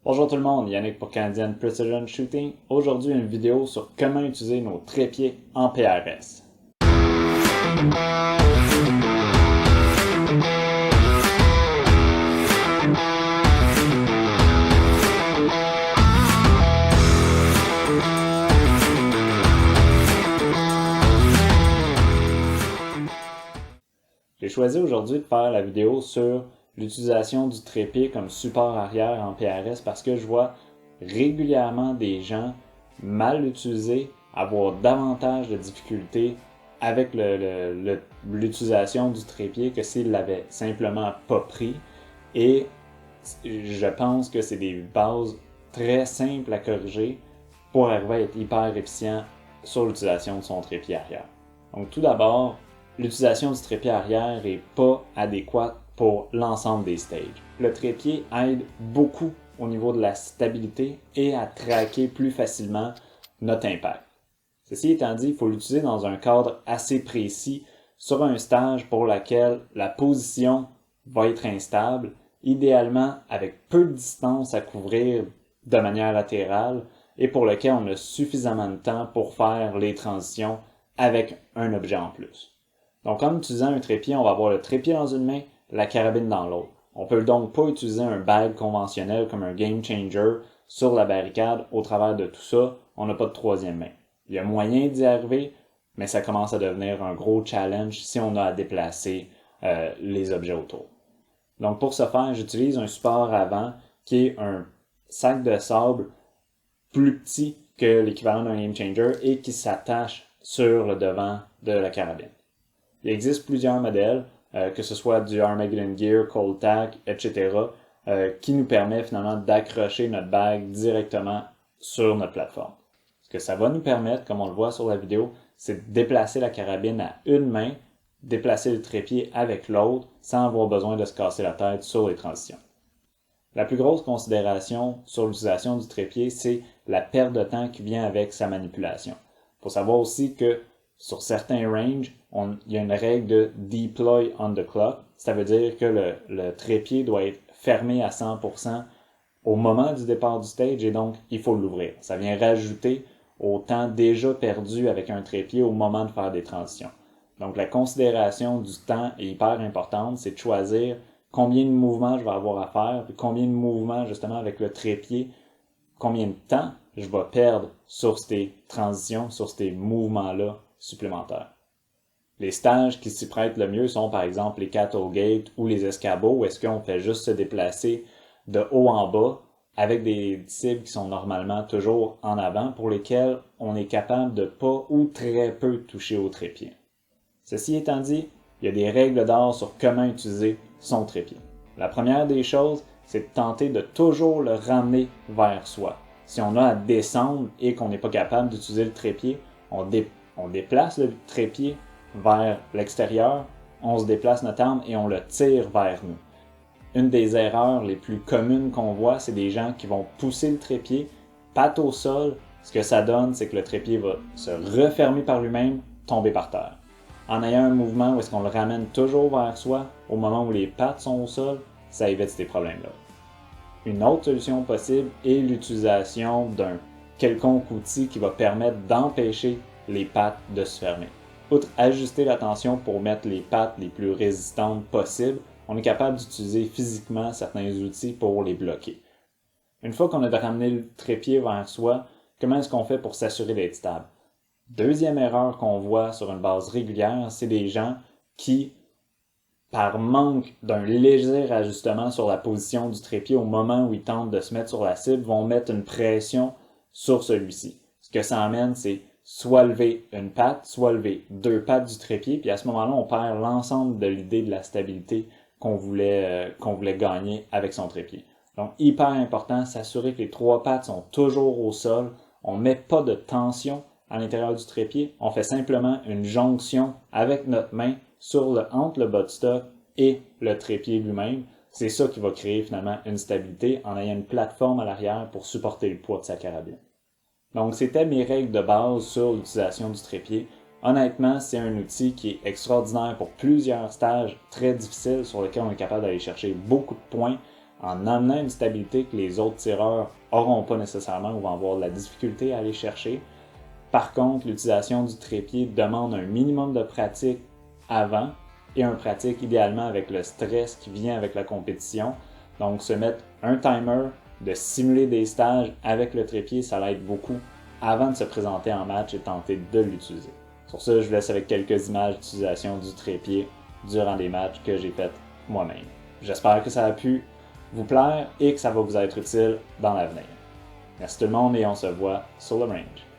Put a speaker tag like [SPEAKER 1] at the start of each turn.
[SPEAKER 1] Bonjour tout le monde, Yannick pour Canadian Precision Shooting. Aujourd'hui, une vidéo sur comment utiliser nos trépieds en PRS. J'ai choisi aujourd'hui de faire la vidéo sur l'utilisation du trépied comme support arrière en PRS parce que je vois régulièrement des gens mal l'utiliser, avoir davantage de difficultés avec l'utilisation du trépied que s'ils l'avaient simplement pas pris. Et je pense que c'est des bases très simples à corriger pour arriver à être hyper efficient sur l'utilisation de son trépied arrière. Donc tout d'abord, l'utilisation du trépied arrière n'est pas adéquate pour l'ensemble des stages. Le trépied aide beaucoup au niveau de la stabilité et à traquer plus facilement notre impact. Ceci étant dit, il faut l'utiliser dans un cadre assez précis sur un stage pour lequel la position va être instable, idéalement avec peu de distance à couvrir de manière latérale et pour lequel on a suffisamment de temps pour faire les transitions avec un objet en plus. Donc en utilisant un trépied, on va avoir le trépied dans une main, la carabine dans l'autre. On ne peut donc pas utiliser un bag conventionnel comme un game changer sur la barricade. Au travers de tout ça, on n'a pas de troisième main. Il y a moyen d'y arriver, mais ça commence à devenir un gros challenge si on a à déplacer les objets autour. Donc pour ce faire, j'utilise un support avant qui est un sac de sable plus petit que l'équivalent d'un game changer et qui s'attache sur le devant de la carabine. Il existe plusieurs modèles, que ce soit du Armageddon Gear, Cold Tack, etc., qui nous permet finalement d'accrocher notre bague directement sur notre plateforme. Ce que ça va nous permettre, comme on le voit sur la vidéo, c'est de déplacer la carabine à une main, déplacer le trépied avec l'autre, sans avoir besoin de se casser la tête sur les transitions. La plus grosse considération sur l'utilisation du trépied, c'est la perte de temps qui vient avec sa manipulation. Il faut savoir aussi que sur certains ranges, il y a une règle de deploy on the clock. Ça veut dire que le trépied doit être fermé à 100% au moment du départ du stage et donc il faut l'ouvrir. Ça vient rajouter au temps déjà perdu avec un trépied au moment de faire des transitions. Donc la considération du temps est hyper importante, c'est de choisir combien de mouvements je vais avoir à faire, puis combien de mouvements justement avec le trépied, combien de temps je vais perdre sur ces transitions, sur ces mouvements-là supplémentaires. Les stages qui s'y prêtent le mieux sont par exemple les cattle gates ou les escabeaux où est-ce qu'on fait juste se déplacer de haut en bas avec des cibles qui sont normalement toujours en avant pour lesquelles on est capable de pas ou très peu toucher au trépied. Ceci étant dit, il y a des règles d'or sur comment utiliser son trépied. La première des choses, c'est de tenter de toujours le ramener vers soi. Si on a à descendre et qu'on n'est pas capable d'utiliser le trépied, on déplace le trépied vers l'extérieur, on se déplace notre arme et on le tire vers nous. Une des erreurs les plus communes qu'on voit, c'est des gens qui vont pousser le trépied, patte au sol. Ce que ça donne, c'est que le trépied va se refermer par lui-même, tomber par terre. En ayant un mouvement où est-ce qu'on le ramène toujours vers soi, au moment où les pattes sont au sol, ça évite ces problèmes-là. Une autre solution possible est l'utilisation d'un quelconque outil qui va permettre d'empêcher les pattes de se fermer. Outre ajuster la tension pour mettre les pattes les plus résistantes possibles, on est capable d'utiliser physiquement certains outils pour les bloquer. Une fois qu'on a ramené le trépied vers soi, comment est-ce qu'on fait pour s'assurer d'être stable? Deuxième erreur qu'on voit sur une base régulière, c'est des gens qui, par manque d'un léger ajustement sur la position du trépied au moment où ils tentent de se mettre sur la cible, vont mettre une pression sur celui-ci. Ce que ça amène, c'est soit lever une patte, soit lever deux pattes du trépied, puis à ce moment-là, on perd l'ensemble de l'idée de la stabilité qu'on voulait gagner avec son trépied. Donc, hyper important, s'assurer que les trois pattes sont toujours au sol, on ne met pas de tension à l'intérieur du trépied, on fait simplement une jonction avec notre main entre le buttstock et le trépied lui-même. C'est ça qui va créer finalement une stabilité en ayant une plateforme à l'arrière pour supporter le poids de sa carabine. Donc c'était mes règles de base sur l'utilisation du trépied. Honnêtement, c'est un outil qui est extraordinaire pour plusieurs stages très difficiles sur lesquels on est capable d'aller chercher beaucoup de points en amenant une stabilité que les autres tireurs n'auront pas nécessairement ou vont avoir de la difficulté à aller chercher. Par contre, l'utilisation du trépied demande un minimum de pratique avant et un pratique idéalement avec le stress qui vient avec la compétition. Donc, se mettre un timer, de simuler des stages avec le trépied, ça l'aide beaucoup avant de se présenter en match et tenter de l'utiliser. Sur ce, je vous laisse avec quelques images d'utilisation du trépied durant des matchs que j'ai fait moi-même. J'espère que ça a pu vous plaire et que ça va vous être utile dans l'avenir. Merci tout le monde et on se voit sur le range.